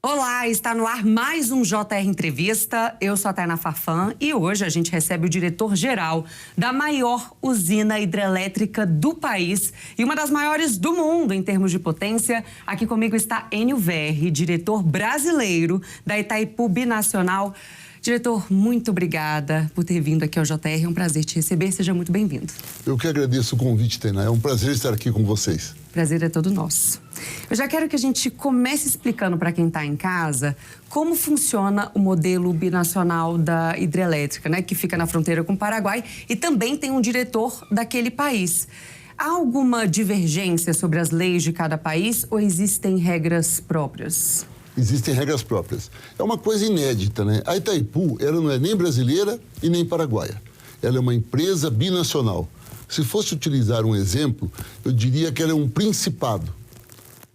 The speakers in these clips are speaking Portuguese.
Olá, está no ar mais um JR Entrevista. Eu sou a Tainá Farfan e hoje a gente recebe o diretor-geral da maior usina hidrelétrica do país e uma das maiores do mundo em termos de potência. Aqui comigo está Enio Verri, diretor brasileiro da Itaipu Binacional. Diretor, muito obrigada por ter vindo aqui ao JR. É um prazer te receber. Seja muito bem-vindo. Eu que agradeço o convite, Tainá. É um prazer estar aqui com vocês. Prazer é todo nosso. Eu já quero que a gente comece explicando para quem está em casa como funciona o modelo binacional da hidrelétrica, né, que fica na fronteira com o Paraguai e também tem um diretor daquele país. Há alguma divergência sobre as leis de cada país ou existem regras próprias? Existem regras próprias. É uma coisa inédita, né? A Itaipu, ela não é nem brasileira e nem paraguaia. Ela é uma empresa binacional. Se fosse utilizar um exemplo, eu diria que ela é um principado.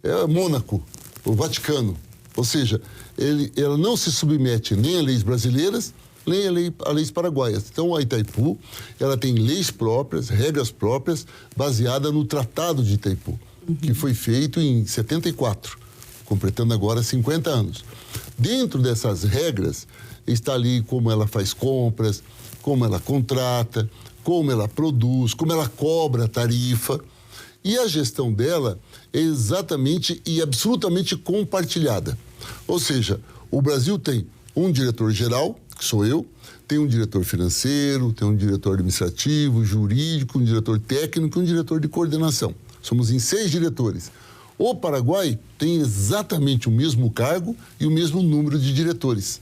É Mônaco, o Vaticano. Ou seja, ela não se submete nem a leis brasileiras, nem a leis paraguaias. Então, a Itaipu, ela tem leis próprias, regras próprias, baseada no Tratado de Itaipu, que foi feito em 74. Completando agora 50 anos. Dentro dessas regras, está ali como ela faz compras, como ela contrata, como ela produz, como ela cobra a tarifa. E a gestão dela é exatamente e absolutamente compartilhada. Ou seja, o Brasil tem um diretor-geral, que sou eu, tem um diretor financeiro, tem um diretor administrativo, jurídico, um diretor técnico e um diretor de coordenação. Somos em 6 diretores. O Paraguai tem exatamente o mesmo cargo e o mesmo número de diretores.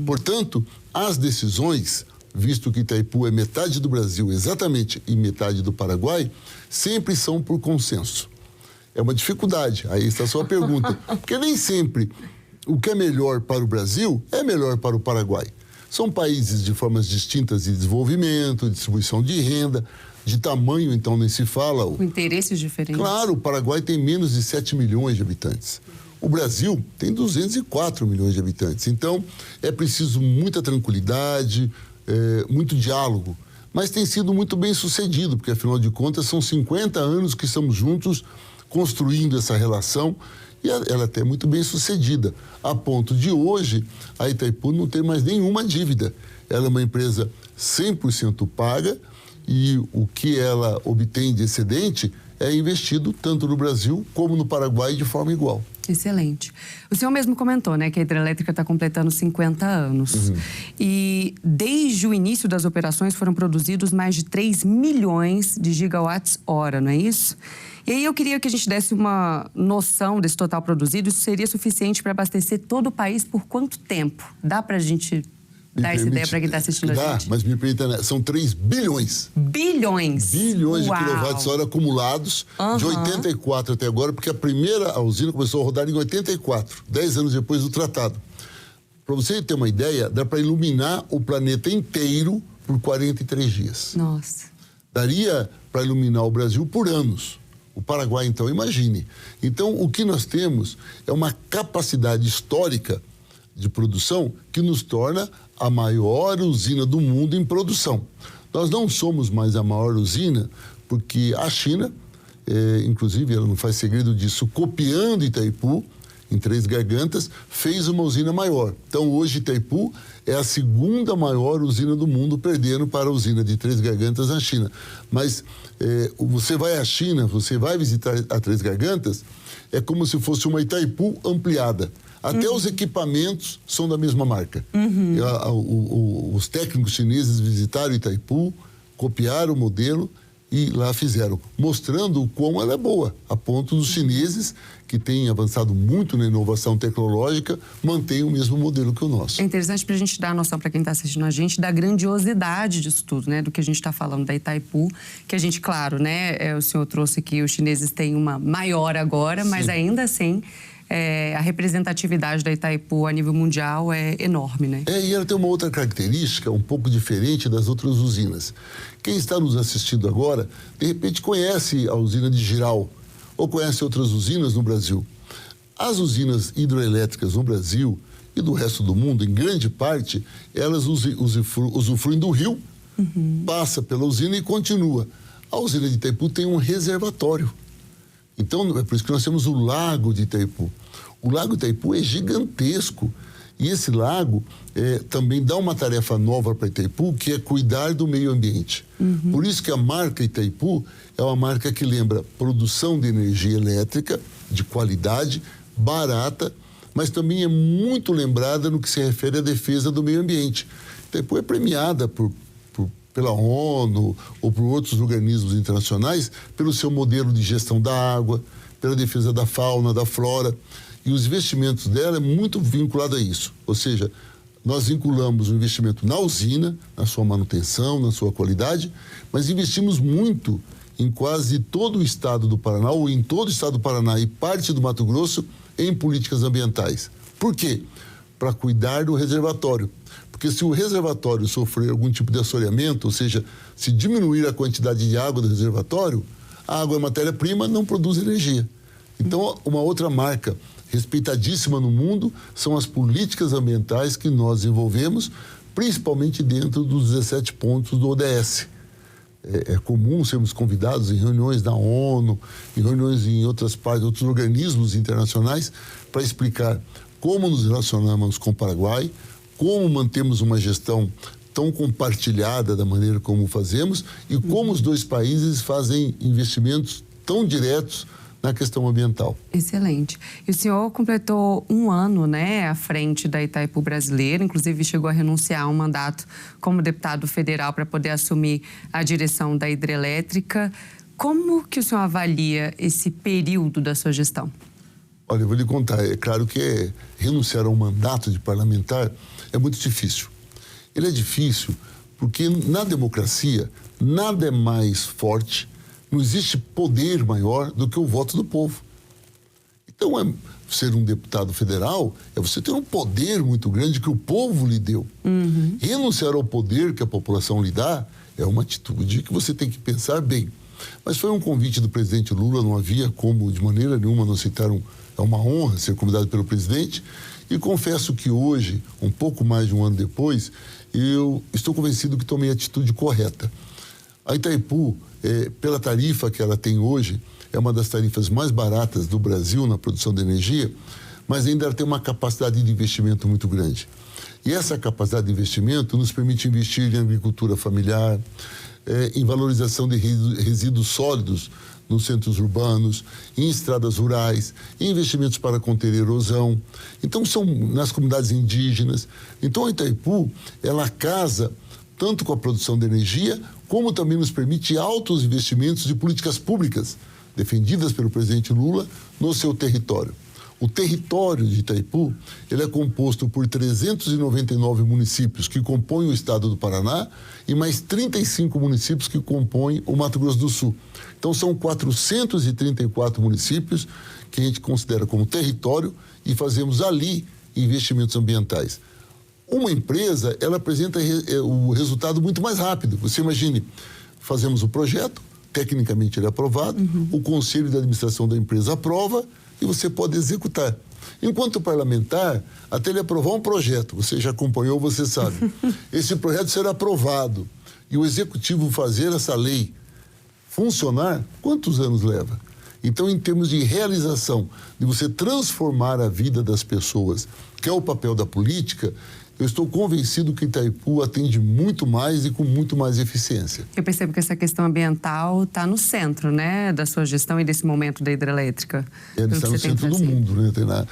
Portanto, as decisões, visto que Itaipu é metade do Brasil exatamente e metade do Paraguai, sempre são por consenso. É uma dificuldade, aí está a sua pergunta. Porque nem sempre o que é melhor para o Brasil é melhor para o Paraguai. São países de formas distintas de desenvolvimento, distribuição de renda, de tamanho, então, nem se fala. Com interesses diferentes. Claro, o Paraguai tem menos de 7 milhões de habitantes. O Brasil tem 204 milhões de habitantes. Então, é preciso muita tranquilidade, muito diálogo. Mas tem sido muito bem sucedido, porque, afinal de contas, são 50 anos que estamos juntos construindo essa relação e ela até é muito bem sucedida. A ponto de hoje, a Itaipu não tem mais nenhuma dívida. Ela é uma empresa 100% paga, e o que ela obtém de excedente é investido tanto no Brasil como no Paraguai de forma igual. Excelente. O senhor mesmo comentou, né, que a hidrelétrica está completando 50 anos. E desde o início das operações foram produzidos mais de 3 milhões de gigawatts-hora, não é isso? E aí eu queria que a gente desse uma noção desse total produzido. Isso seria suficiente para abastecer todo o país por quanto tempo? Dá para a gente dar essa ideia para quem está assistindo a gente? Mas me permita, são 3 bilhões. Bilhões? Bilhões Uau. de quilowatts-hora acumulados de 84 até agora, porque a primeira usina começou a rodar em 84, 10 anos depois do tratado. Para você ter uma ideia, dá para iluminar o planeta inteiro por 43 dias. Nossa. Daria para iluminar o Brasil por anos. O Paraguai, então, imagine. Então, o que nós temos é uma capacidade histórica de produção que nos torna a maior usina do mundo em produção. Nós não somos mais a maior usina porque a China, inclusive ela não faz segredo disso, copiando Itaipu, em Três Gargantas, fez uma usina maior. Então hoje Itaipu é a segunda maior usina do mundo, perdendo para a usina de Três Gargantas na China. Mas você vai à China, você vai visitar a Três Gargantas, é como se fosse uma Itaipu ampliada. Até os equipamentos são da mesma marca. Os técnicos chineses visitaram Itaipu, copiaram o modelo e lá fizeram, mostrando o quão ela é boa, a ponto dos chineses, que têm avançado muito na inovação tecnológica, mantêm o mesmo modelo que o nosso. É interessante para a gente dar a noção para quem está assistindo a gente da grandiosidade disso tudo, né? Do que a gente está falando da Itaipu, que a gente, claro, né? O senhor trouxe que os chineses têm uma maior agora, mas ainda assim a representatividade da Itaipu a nível mundial é enorme, né? E ela tem uma outra característica um pouco diferente das outras usinas. Quem está nos assistindo agora, de repente conhece a usina de Jirau ou conhece outras usinas no Brasil. As usinas hidroelétricas no Brasil e do resto do mundo, em grande parte, elas usufruem do rio, passa pela usina e continua. A usina de Itaipu tem um reservatório. Então, é por isso que nós temos o Lago de Itaipu. O Lago de Itaipu é gigantesco. E esse lago também dá uma tarefa nova para Itaipu, que é cuidar do meio ambiente. Por isso que a marca Itaipu é uma marca que lembra produção de energia elétrica, de qualidade, barata, mas também é muito lembrada no que se refere à defesa do meio ambiente. Itaipu é premiada pela ONU ou por outros organismos internacionais pelo seu modelo de gestão da água, pela defesa da fauna, da flora. E os investimentos dela é muito vinculado a isso. Ou seja, nós vinculamos o investimento na usina, na sua manutenção, na sua qualidade, mas investimos muito em quase todo o estado do Paraná, ou em todo o estado do Paraná e parte do Mato Grosso, em políticas ambientais. Por quê? Para cuidar do reservatório. Porque se o reservatório sofrer algum tipo de assoreamento, ou seja, se diminuir a quantidade de água do reservatório, a água é matéria-prima, não produz energia. Então, uma outra marca respeitadíssima no mundo são as políticas ambientais que nós desenvolvemos, principalmente dentro dos 17 pontos do ODS. É comum sermos convidados em reuniões da ONU, em reuniões em outras partes, outros organismos internacionais, para explicar como nos relacionamos com o Paraguai, como mantemos uma gestão tão compartilhada da maneira como fazemos e como os dois países fazem investimentos tão diretos na questão ambiental. Excelente. E o senhor completou um ano, né, à frente da Itaipu brasileira, inclusive chegou a renunciar a um mandato como deputado federal para poder assumir a direção da hidrelétrica. Como que o senhor avalia esse período da sua gestão? Olha, eu vou lhe contar. É claro que renunciar a um mandato de parlamentar é muito difícil. Ele é difícil porque na democracia nada é mais forte. Não existe poder maior do que o voto do povo. Então, ser um deputado federal é você ter um poder muito grande que o povo lhe deu. Renunciar ao poder que a população lhe dá é uma atitude que você tem que pensar bem. Mas foi um convite do presidente Lula, não havia como, de maneira nenhuma, não aceitaram. É uma honra ser convidado pelo presidente. E confesso que hoje, um pouco mais de um ano depois, eu estou convencido que tomei a atitude correta. A Itaipu, pela tarifa que ela tem hoje, é uma das tarifas mais baratas do Brasil na produção de energia, mas ainda ela tem uma capacidade de investimento muito grande. E essa capacidade de investimento nos permite investir em agricultura familiar, em valorização de resíduos sólidos nos centros urbanos, em estradas rurais, em investimentos para conter erosão. Então, são nas comunidades indígenas. Então, a Itaipu, ela casa tanto com a produção de energia, como também nos permite altos investimentos de políticas públicas defendidas pelo presidente Lula no seu território. O território de Itaipu, ele é composto por 399 municípios que compõem o estado do Paraná e mais 35 municípios que compõem o Mato Grosso do Sul. Então, são 434 municípios que a gente considera como território e fazemos ali investimentos ambientais. Uma empresa, ela apresenta o resultado muito mais rápido. Você imagine, fazemos o projeto, tecnicamente ele é aprovado, o conselho de administração da empresa aprova e você pode executar. Enquanto parlamentar, até ele aprovar um projeto, você já acompanhou, você sabe, esse projeto será aprovado e o executivo fazer essa lei funcionar, quantos anos leva? Então, em termos de realização, de você transformar a vida das pessoas, que é o papel da política, eu estou convencido que Itaipu atende muito mais e com muito mais eficiência. Eu percebo que essa questão ambiental está no centro, né, da sua gestão e desse momento da hidrelétrica. Ele está no centro do mundo, né, Tainá?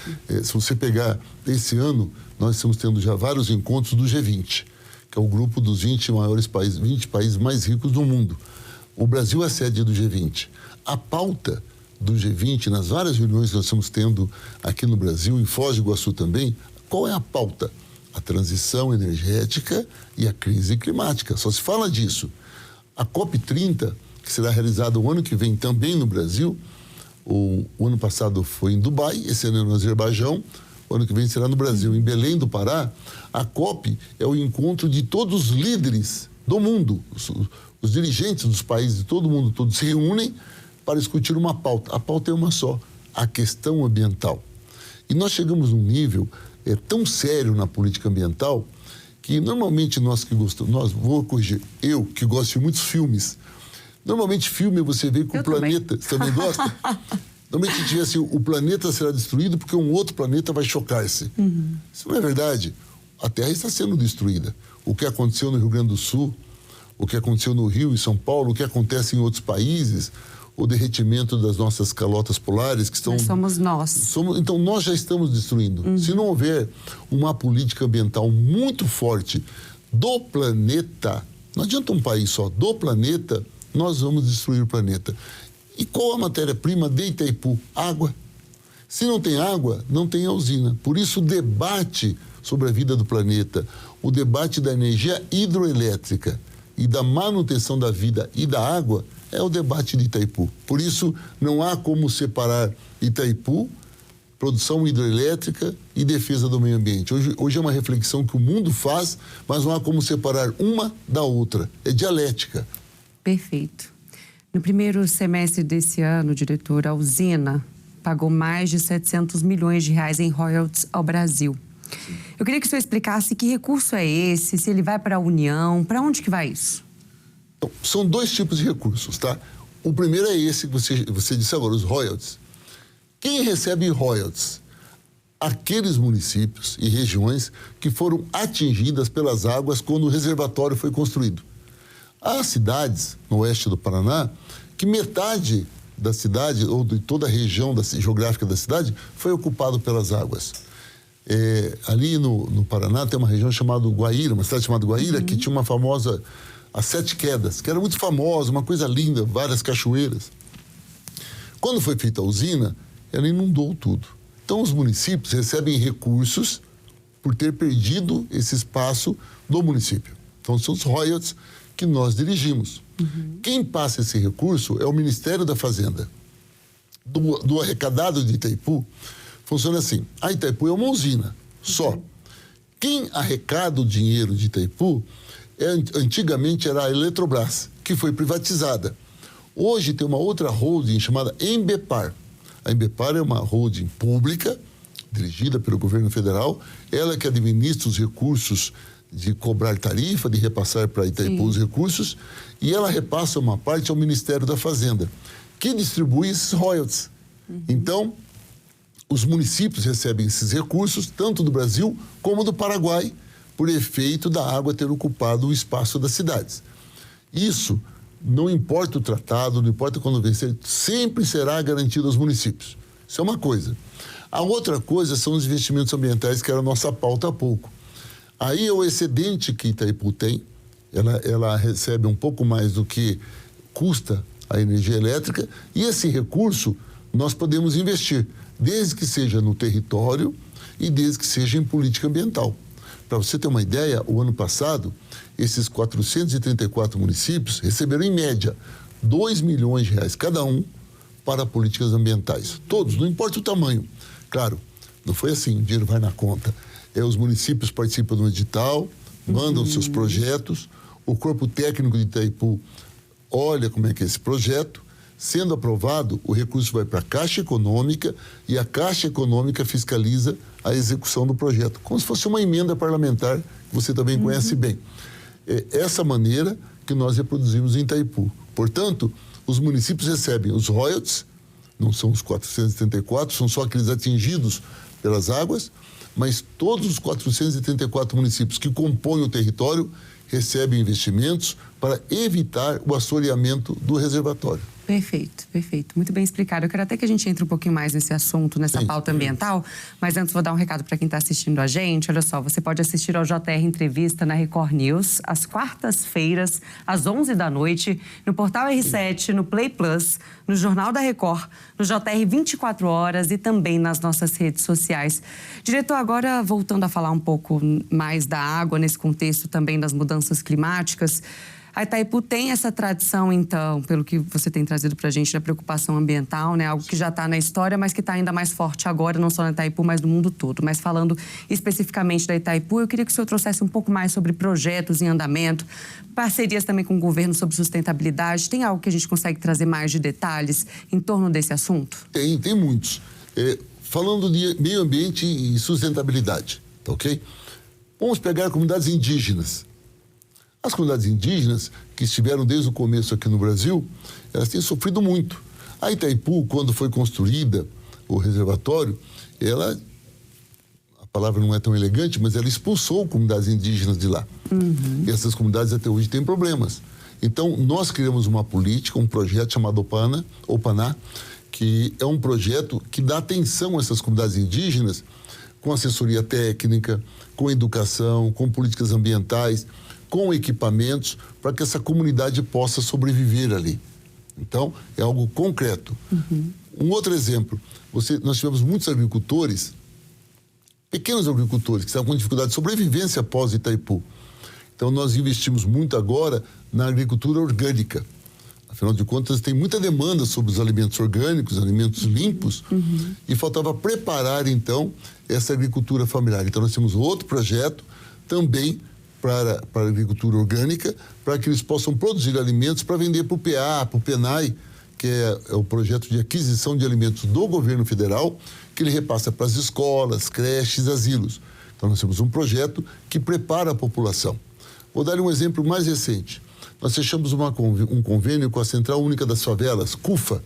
Se você pegar esse ano, nós estamos tendo já vários encontros do G20, que é o grupo dos 20 maiores países, 20 países mais ricos do mundo. O Brasil é sede do G20. A pauta do G20, nas várias reuniões que nós estamos tendo aqui no Brasil, em Foz do Iguaçu também, qual é a pauta? A transição energética e a crise climática. Só se fala disso. A COP30, que será realizada o ano que vem também no Brasil, o ano passado foi em Dubai, esse ano é no Azerbaijão, o ano que vem será no Brasil, em Belém do Pará. A COP é o encontro de todos os líderes do mundo, os dirigentes dos países de todo o mundo, todos se reúnem para discutir uma pauta. A pauta é uma só, a questão ambiental. E nós chegamos num nível tão sério na política ambiental que normalmente nós que gostamos, vou corrigir, eu que gosto de muitos filmes, normalmente filme você vê que o planeta, você também gosta? Normalmente a gente vê assim, o planeta será destruído porque um outro planeta vai chocar-se. Isso não é verdade. A Terra está sendo destruída. O que aconteceu no Rio Grande do Sul, o que aconteceu no Rio e São Paulo, o que acontece em outros países, o derretimento das nossas calotas polares que estão... Nós somos nós. Então, nós já estamos destruindo. Se não houver uma política ambiental muito forte do planeta, não adianta um país só, do planeta, nós vamos destruir o planeta. E qual a matéria-prima de Itaipu? Água. Se não tem água, não tem a usina. Por isso, o debate sobre a vida do planeta, o debate da energia hidroelétrica e da manutenção da vida e da água é o debate de Itaipu. Por isso, não há como separar Itaipu, produção hidrelétrica e defesa do meio ambiente. Hoje é uma reflexão que o mundo faz, mas não há como separar uma da outra. É dialética. Perfeito. No primeiro semestre desse ano, diretor, a usina pagou mais de 700 milhões de reais em royalties ao Brasil. Eu queria que o senhor explicasse que recurso é esse, se ele vai para a União, para onde que vai isso? Então, são dois tipos de recursos, tá? O primeiro é esse que você disse agora, os royalties. Quem recebe royalties? Aqueles municípios e regiões que foram atingidas pelas águas quando o reservatório foi construído. Há cidades no oeste do Paraná que metade da cidade, ou de toda a região geográfica da cidade, foi ocupado pelas águas. Ali no Paraná tem uma região chamada Guaíra, uma cidade chamada Guaíra, que tinha uma famosa, as Sete Quedas, que era muito famosa, uma coisa linda, várias cachoeiras. Quando foi feita a usina, ela inundou tudo. Então, os municípios recebem recursos por ter perdido esse espaço do município. Então, são os royalties que nós dirigimos. Quem passa esse recurso é o Ministério da Fazenda. Do arrecadado de Itaipu, funciona assim. A Itaipu é uma usina, só. Quem arrecada o dinheiro de Itaipu, antigamente era a Eletrobras, que foi privatizada. Hoje tem uma outra holding chamada Embepar. A Embepar é uma holding pública, dirigida pelo governo federal. Ela que administra os recursos de cobrar tarifa, de repassar para Itaipu os recursos, e ela repassa uma parte ao Ministério da Fazenda, que distribui esses royalties. Então, os municípios recebem esses recursos, tanto do Brasil como do Paraguai, por efeito da água ter ocupado o espaço das cidades. Isso, não importa o tratado, não importa quando vencer, sempre será garantido aos municípios. Isso é uma coisa. A outra coisa são os investimentos ambientais, que era a nossa pauta há pouco. Aí é o excedente que Itaipu tem, ela recebe um pouco mais do que custa a energia elétrica, e esse recurso nós podemos investir, desde que seja no território e desde que seja em política ambiental. Para você ter uma ideia, o ano passado, esses 434 municípios receberam, em média, 2 milhões de reais cada um para políticas ambientais. Todos, não importa o tamanho. Claro, não foi assim, o dinheiro vai na conta. Os municípios participam do edital, mandam seus projetos, o corpo técnico de Itaipu olha como é que é esse projeto. Sendo aprovado, o recurso vai para a Caixa Econômica e a Caixa Econômica fiscaliza a execução do projeto, como se fosse uma emenda parlamentar, que você também conhece bem. É essa maneira que nós reproduzimos em Itaipu. Portanto, os municípios recebem os royalties, não são os 474, são só aqueles atingidos pelas águas, mas todos os 434 municípios que compõem o território recebem investimentos para evitar o assoreamento do reservatório. Perfeito, perfeito. Muito bem explicado. Eu quero até que a gente entre um pouquinho mais nesse assunto, nessa pauta ambiental, mas antes vou dar um recado para quem está assistindo a gente. Olha só, você pode assistir ao JR Entrevista na Record News, às quartas-feiras, às 11 da noite, no Portal R7, no Play Plus, no Jornal da Record, no JR 24 horas e também nas nossas redes sociais. Diretor, agora voltando a falar um pouco mais da água, nesse contexto também das mudanças climáticas, a Itaipu tem essa tradição, então, pelo que você tem trazido para a gente, da preocupação ambiental, né? Algo que já está na história, mas que está ainda mais forte agora, não só na Itaipu, mas no mundo todo. Mas falando especificamente da Itaipu, eu queria que o senhor trouxesse um pouco mais sobre projetos em andamento, parcerias também com o governo sobre sustentabilidade. Tem algo que a gente consegue trazer mais de detalhes em torno desse assunto? Tem muitos. Falando de meio ambiente e sustentabilidade, tá ok? Vamos pegar comunidades indígenas. As comunidades indígenas, que estiveram desde o começo aqui no Brasil, elas têm sofrido muito. A Itaipu, quando foi construída o reservatório, a palavra não é tão elegante, mas ela expulsou comunidades indígenas de lá. E essas comunidades até hoje têm problemas. Então, nós criamos uma política, um projeto chamado Opaná, que é um projeto que dá atenção a essas comunidades indígenas com assessoria técnica, com educação, com políticas ambientais, com equipamentos, para que essa comunidade possa sobreviver ali. Então, é algo concreto. Um outro exemplo, nós tivemos muitos agricultores, pequenos agricultores, que estavam com dificuldade de sobrevivência após Itaipu. Então, nós investimos muito agora na agricultura orgânica. Afinal de contas, tem muita demanda sobre os alimentos orgânicos, alimentos limpos, e faltava preparar, então, essa agricultura familiar. Então, nós temos outro projeto também para a agricultura orgânica, para que eles possam produzir alimentos para vender para o PA, para o PENAI, que é o projeto de aquisição de alimentos do governo federal, que ele repassa para as escolas, creches, asilos. Então, nós temos um projeto que prepara a população. Vou dar um exemplo mais recente. Nós fechamos um convênio com a Central Única das Favelas, CUFA.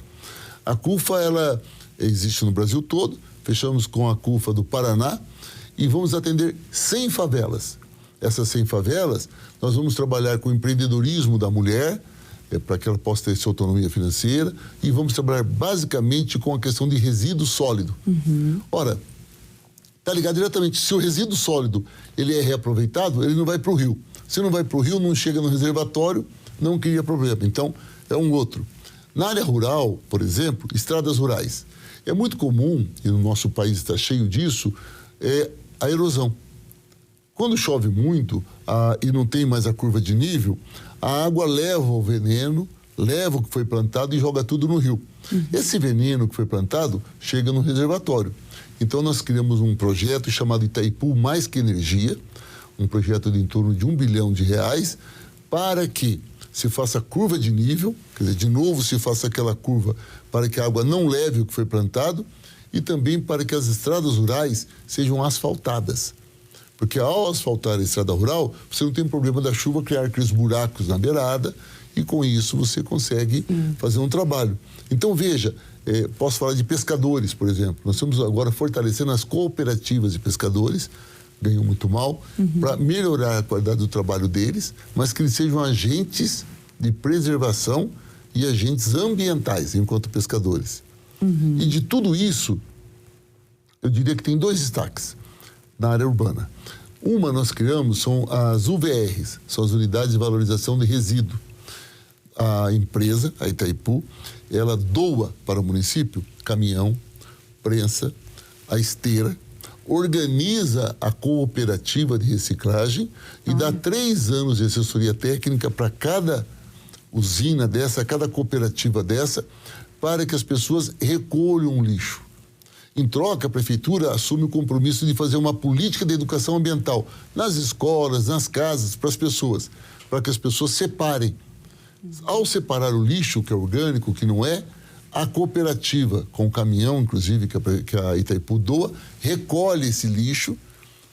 A CUFA, ela existe no Brasil todo, fechamos com a CUFA do Paraná e vamos atender 100 favelas. Essas 100 favelas, nós vamos trabalhar com o empreendedorismo da mulher, para que ela possa ter sua autonomia financeira, e vamos trabalhar basicamente com a questão de resíduo sólido. Ora, está ligado diretamente, se o resíduo sólido ele é reaproveitado, ele não vai para o rio. Se não vai para o rio, não chega no reservatório, não cria problema. Então, é um outro. Na área rural, por exemplo, estradas rurais. É muito comum, e no nosso país está cheio disso, a erosão. Quando chove muito e não tem mais a curva de nível, a água leva o veneno, leva o que foi plantado e joga tudo no rio. Esse veneno que foi plantado chega no reservatório. Então, nós criamos um projeto chamado Itaipu Mais Que Energia, um projeto de em torno de R$1 bilhão, para que se faça curva de nível, quer dizer, de novo se faça aquela curva para que a água não leve o que foi plantado e também para que as estradas rurais sejam asfaltadas. Porque ao asfaltar a estrada rural, você não tem problema da chuva criar aqueles buracos na beirada e com isso você consegue fazer um trabalho. Então, veja, posso falar de pescadores, por exemplo. Nós estamos agora fortalecendo as cooperativas de pescadores, ganham muito mal, para melhorar a qualidade do trabalho deles, mas que eles sejam agentes de preservação e agentes ambientais enquanto pescadores. E de tudo isso, eu diria que tem 2 destaques na área urbana. Uma nós criamos são as UVRs, são as Unidades de Valorização de Resíduo. A empresa, a Itaipu, ela doa para o município caminhão, prensa, a esteira, organiza a cooperativa de reciclagem e dá 3 anos de assessoria técnica para cada usina dessa, cada cooperativa dessa, para que as pessoas recolham o lixo. Em troca, a prefeitura assume o compromisso de fazer uma política de educação ambiental nas escolas, nas casas, para as pessoas, para que as pessoas separem. Ao separar o lixo, que é orgânico, que não é, a cooperativa, com o caminhão, inclusive, que a Itaipu doa, recolhe esse lixo,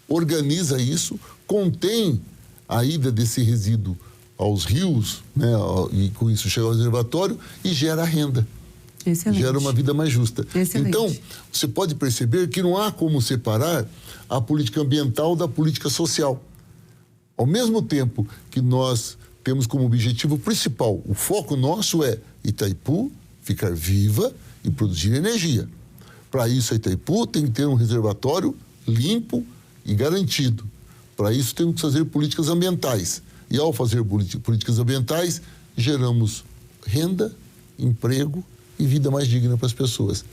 organiza isso, contém a ida desse resíduo aos rios, né, e com isso chega ao reservatório e gera renda. Excelente. Gera uma vida mais justa. Excelente. Então, você pode perceber que não há como separar a política ambiental da política social. Ao mesmo tempo que nós temos como objetivo principal, o foco nosso é Itaipu ficar viva e produzir energia. Para isso, a Itaipu tem que ter um reservatório limpo e garantido. Para isso, temos que fazer políticas ambientais. E ao fazer políticas ambientais, geramos renda, emprego e vida mais digna para as pessoas.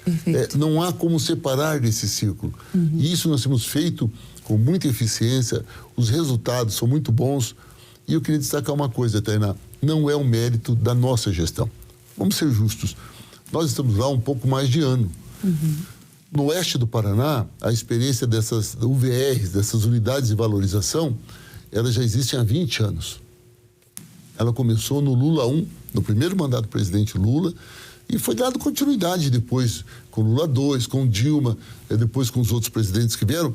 Não há como separar desse círculo. E isso nós temos feito com muita eficiência, os resultados são muito bons. E eu queria destacar uma coisa, Tainá, não é um mérito da nossa gestão. Vamos ser justos. Nós estamos lá um pouco mais de ano. No oeste do Paraná, a experiência dessas UVRs, dessas unidades de valorização, elas já existem há 20 anos. Ela começou no Lula 1, no primeiro mandato do presidente Lula, e foi dado continuidade depois com Lula 2, com Dilma, depois com os outros presidentes que vieram,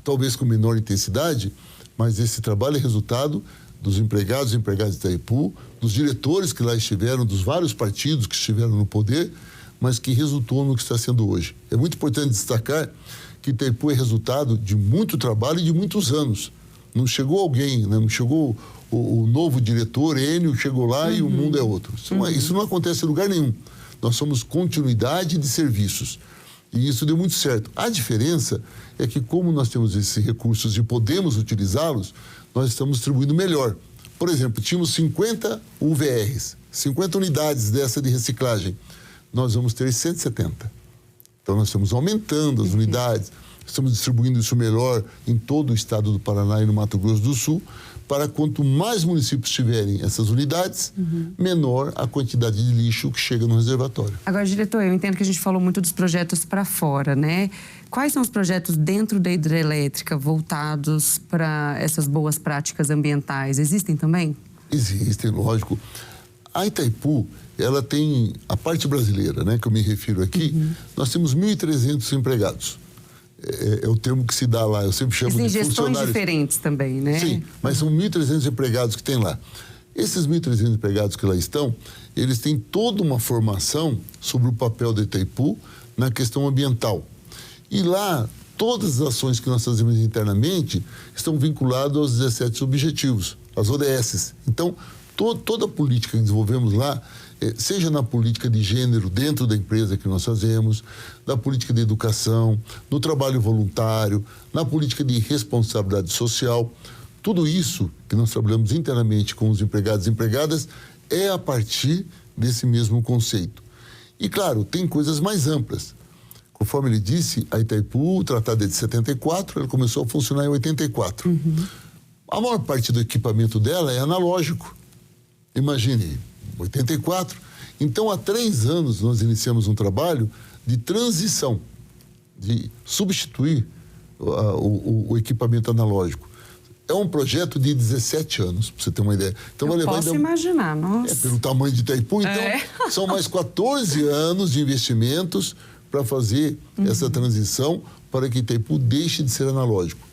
talvez com menor intensidade, mas esse trabalho é resultado dos empregados e empregadas de Itaipu, dos diretores que lá estiveram, dos vários partidos que estiveram no poder, mas que resultou no que está sendo hoje. É muito importante destacar que Itaipu é resultado de muito trabalho e de muitos anos. Não chegou alguém, né? Não chegou o novo diretor, Enio, chegou lá e o mundo é outro. Isso não acontece em lugar nenhum. Nós somos continuidade de serviços. E isso deu muito certo. A diferença é que, como nós temos esses recursos e podemos utilizá-los, nós estamos distribuindo melhor. Por exemplo, tínhamos 50 UVRs, 50 unidades dessa de reciclagem. Nós vamos ter 170. Então, nós estamos aumentando as unidades, estamos distribuindo isso melhor em todo o estado do Paraná e no Mato Grosso do Sul, para quanto mais municípios tiverem essas unidades, menor a quantidade de lixo que chega no reservatório. Agora, diretor, eu entendo que a gente falou muito dos projetos para fora, né? Quais são os projetos dentro da hidrelétrica voltados para essas boas práticas ambientais? Existem também? Existem, lógico. A Itaipu, ela tem a parte brasileira, né, que eu me refiro aqui, nós temos 1.300 empregados. É o termo que se dá lá, eu sempre chamo de funcionários. Existem gestões diferentes também, né? Sim, mas são 1.300 empregados que tem lá. Esses 1.300 empregados que lá estão, eles têm toda uma formação sobre o papel da Itaipu na questão ambiental. E lá, todas as ações que nós fazemos internamente estão vinculadas aos 17 objetivos, as ODSs. Então, toda a política que desenvolvemos lá, seja na política de gênero dentro da empresa que nós fazemos, na política de educação, no trabalho voluntário, na política de responsabilidade social, tudo isso que nós trabalhamos internamente com os empregados e empregadas é a partir desse mesmo conceito. E, claro, tem coisas mais amplas. Conforme ele disse, a Itaipu, o tratado é de 74, ela começou a funcionar em 84. A maior parte do equipamento dela é analógico. Imagine, 84. Então, há 3 anos, nós iniciamos um trabalho de transição, de substituir o equipamento analógico. É um projeto de 17 anos, para você ter uma ideia. Então, eu posso imaginar, nossa. Pelo tamanho de Itaipu, então, são mais 14 anos de investimentos para fazer essa transição para que Itaipu deixe de ser analógico.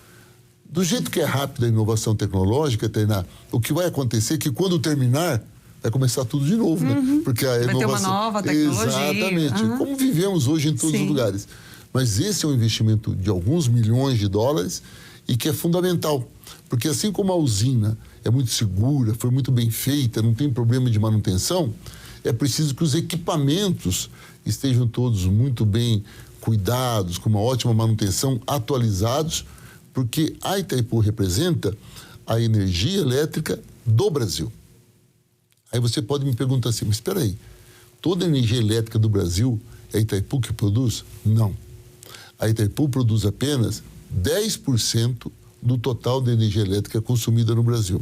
Do jeito que é rápida a inovação tecnológica, Tainá, o que vai acontecer é que quando terminar, vai começar tudo de novo, né? Porque a inovação... Vai ter uma nova tecnologia. Exatamente. Como vivemos hoje em todos os lugares. Mas esse é um investimento de alguns milhões de dólares e que é fundamental. Porque assim como a usina é muito segura, foi muito bem feita, não tem problema de manutenção, é preciso que os equipamentos estejam todos muito bem cuidados, com uma ótima manutenção, atualizados, porque a Itaipu representa a energia elétrica do Brasil. Aí você pode me perguntar assim, mas espera aí, toda a energia elétrica do Brasil é a Itaipu que produz? Não. A Itaipu produz apenas 10% do total da energia elétrica consumida no Brasil.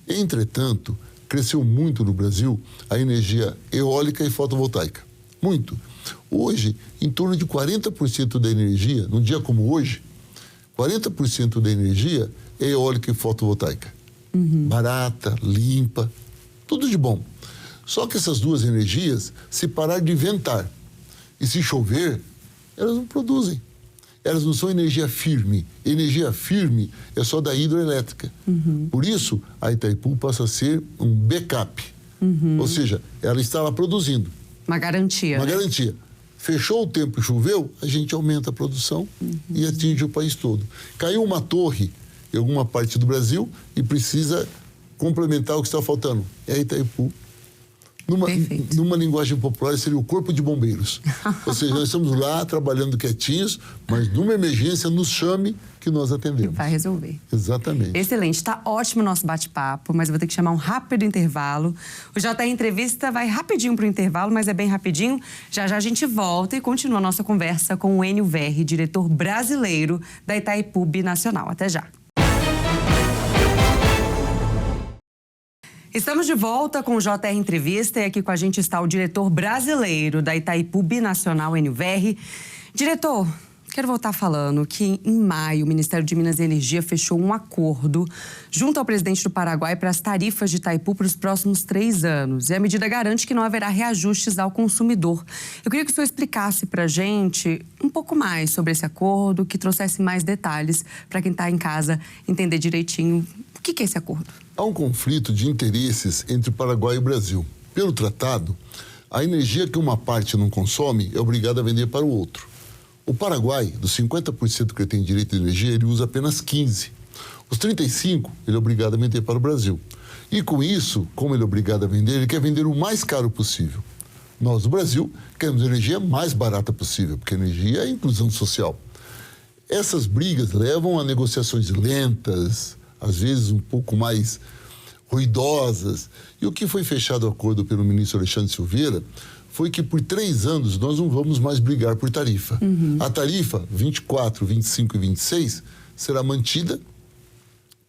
Entretanto, cresceu muito no Brasil a energia eólica e fotovoltaica. Muito. Hoje, em torno de 40% da energia, num dia como hoje, 40% da energia é eólica e fotovoltaica. Barata, limpa, tudo de bom. Só que essas duas energias, se parar de ventar e se chover, elas não produzem. Elas não são energia firme. Energia firme é só da hidroelétrica. Por isso, a Itaipu passa a ser um backup. Ou seja, ela está lá produzindo. Uma garantia. Uma garantia. Fechou o tempo e choveu, a gente aumenta a produção e atinge o país todo. Caiu uma torre em alguma parte do Brasil e precisa complementar o que está faltando. É a Itaipu. Numa linguagem popular, seria o corpo de bombeiros. Ou seja, nós estamos lá trabalhando quietinhos, mas numa emergência, nos chame que nós atendemos. Vai resolver. Exatamente. Excelente. Está ótimo o nosso bate-papo, mas eu vou ter que chamar um rápido intervalo. O JR Entrevista vai rapidinho para o intervalo, mas é bem rapidinho. Já já a gente volta e continua a nossa conversa com o Enio Verri, diretor brasileiro da Itaipu Binacional. Até já. Estamos de volta com o JR Entrevista e aqui com a gente está o diretor brasileiro da Itaipu Binacional, Enio Verri. Diretor, quero voltar falando que em maio o Ministério de Minas e Energia fechou um acordo junto ao presidente do Paraguai para as tarifas de Itaipu para os próximos 3 anos. E a medida garante que não haverá reajustes ao consumidor. Eu queria que o senhor explicasse para a gente um pouco mais sobre esse acordo, que trouxesse mais detalhes para quem está em casa entender direitinho o que é esse acordo. Há um conflito de interesses entre o Paraguai e o Brasil. Pelo tratado, A energia que uma parte não consome é obrigada a vender para o outro. O Paraguai, dos 50% que ele tem direito de energia, ele usa apenas 15%. Os 35%, ele é obrigado a vender para o Brasil. E com isso, como ele é obrigado a vender, ele quer vender o mais caro possível. Nós, no Brasil, queremos a energia mais barata possível, porque a energia é inclusão social. Essas brigas levam a negociações lentas, às vezes um pouco mais ruidosas. E o que foi fechado o acordo pelo ministro Alexandre Silveira foi que por 3 anos nós não vamos mais brigar por tarifa. A tarifa 24, 25 e 26 será mantida.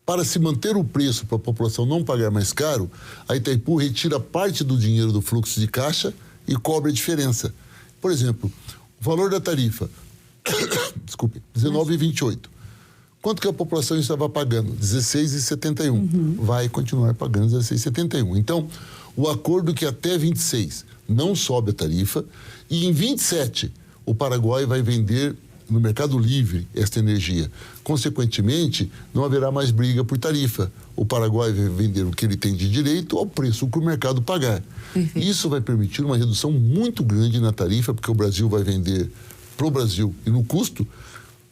Para se manter o preço para a população não pagar mais caro, a Itaipu retira parte do dinheiro do fluxo de caixa e cobra a diferença. Por exemplo, o valor da tarifa, desculpe, R$19,28. Quanto que a população estava pagando? R$16,71. Vai continuar pagando R$16,71. Então, o acordo que até 26 não sobe a tarifa e em 27 o Paraguai vai vender no mercado livre esta energia. Consequentemente, não haverá mais briga por tarifa. O Paraguai vai vender o que ele tem de direito ao preço que o mercado pagar. Isso vai permitir uma redução muito grande na tarifa, porque o Brasil vai vender para o Brasil e no custo.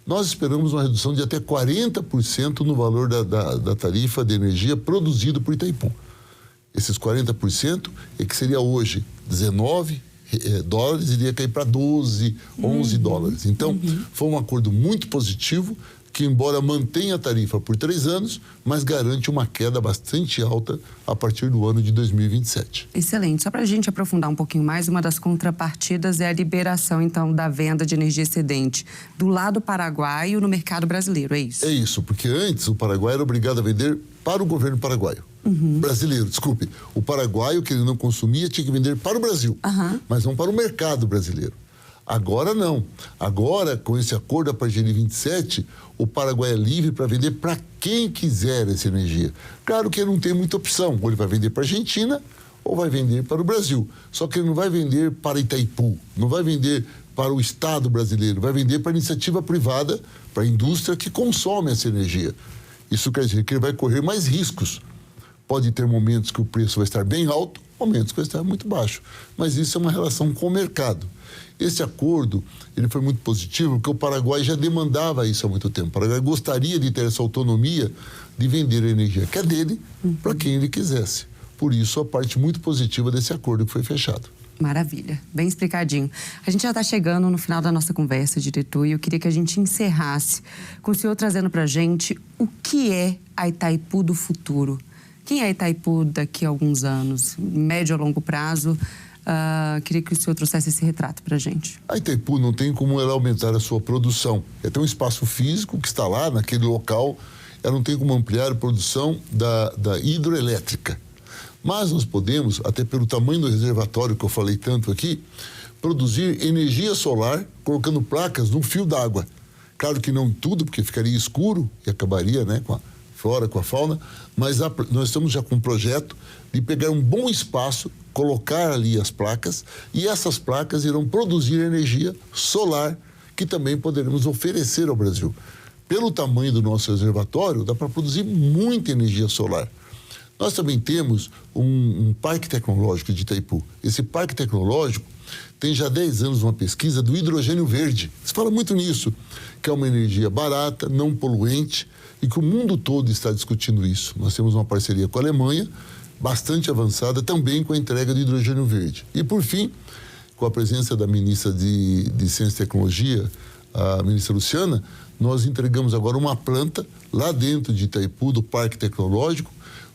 Nós esperamos uma redução de até 40% no valor da tarifa de energia produzido por Itaipu. Esses 40% é que seria hoje 19 dólares, iria cair para 12, 11 dólares. Então, foi um acordo muito positivo, que embora mantenha a tarifa por 3 anos, mas garante uma queda bastante alta a partir do ano de 2027. Excelente. Só para a gente aprofundar um pouquinho mais, uma das contrapartidas é a liberação, então, da venda de energia excedente do lado paraguaio no mercado brasileiro, é isso? É isso, porque antes o Paraguai era obrigado a vender para o governo paraguaio. Brasileiro, desculpe. O paraguaio, que ele não consumia, tinha que vender para o Brasil, mas não para o mercado brasileiro. Agora não. Agora, com esse acordo, a partir de 27, o Paraguai é livre para vender para quem quiser essa energia. Claro que ele não tem muita opção. Ou ele vai vender para a Argentina ou vai vender para o Brasil. Só que ele não vai vender para Itaipu, não vai vender para o Estado brasileiro, vai vender para a iniciativa privada, para a indústria que consome essa energia. Isso quer dizer que ele vai correr mais riscos. Pode ter momentos que o preço vai estar bem alto, momentos que vai estar muito baixo. Mas isso é uma relação com o mercado. Esse acordo, ele foi muito positivo, porque o Paraguai já demandava isso há muito tempo. O Paraguai gostaria de ter essa autonomia de vender a energia que é dele para quem ele quisesse. Por isso, a parte muito positiva desse acordo que foi fechado. Maravilha, bem explicadinho. A gente já está chegando no final da nossa conversa, diretor, e eu queria que a gente encerrasse com o senhor trazendo para a gente o que é a Itaipu do futuro. Quem é a Itaipu daqui a alguns anos, médio a longo prazo? Queria que o senhor trouxesse esse retrato para a gente. A Itaipu não tem como ela aumentar a sua produção. Tem um espaço físico que está lá, naquele local, ela não tem como ampliar a produção da hidroelétrica. Mas nós podemos, até pelo tamanho do reservatório que eu falei tanto aqui, produzir energia solar colocando placas num fio d'água. Claro que não tudo, porque ficaria escuro e acabaria, né, com a flora, com a fauna, mas nós estamos já com um projeto de pegar um bom espaço, colocar ali as placas, e essas placas irão produzir energia solar, que também poderemos oferecer ao Brasil. Pelo tamanho do nosso reservatório, dá para produzir muita energia solar. Nós também temos um parque tecnológico de Itaipu. Esse parque tecnológico tem já 10 anos uma pesquisa do hidrogênio verde. Se fala muito nisso, que é uma energia barata, não poluente, e que o mundo todo está discutindo isso. Nós temos uma parceria com a Alemanha, bastante avançada, também com a entrega do hidrogênio verde. E, por fim, com a presença da ministra de Ciência e Tecnologia, a ministra Luciana, nós entregamos agora uma planta lá dentro de Itaipu, do Parque Tecnológico,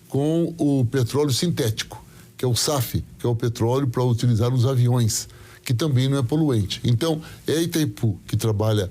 com o petróleo sintético, que é o SAF, que é o petróleo para utilizar nos aviões, que também não é poluente. Então, é a Itaipu que trabalha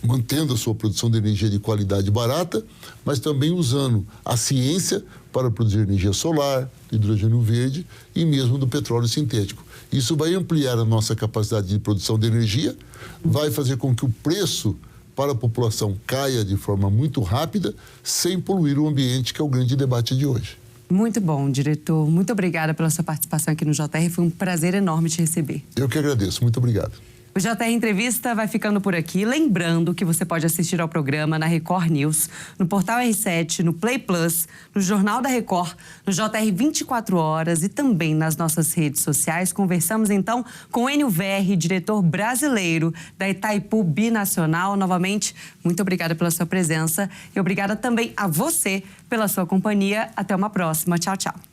mantendo a sua produção de energia de qualidade barata, mas também usando a ciência para produzir energia solar, hidrogênio verde e mesmo do petróleo sintético. Isso vai ampliar a nossa capacidade de produção de energia, vai fazer com que o preço para a população caia de forma muito rápida, sem poluir o ambiente, que é o grande debate de hoje. Muito bom, diretor. Muito obrigada pela sua participação aqui no JR. Foi um prazer enorme te receber. Eu que agradeço. Muito obrigado. O JR Entrevista vai ficando por aqui. Lembrando que você pode assistir ao programa na Record News, no Portal R7, no Play Plus, no Jornal da Record, no JR 24 Horas e também nas nossas redes sociais. Conversamos então com Enio Verri, diretor brasileiro da Itaipu Binacional. Novamente, muito obrigada pela sua presença e obrigada também a você pela sua companhia. Até uma próxima. Tchau, tchau.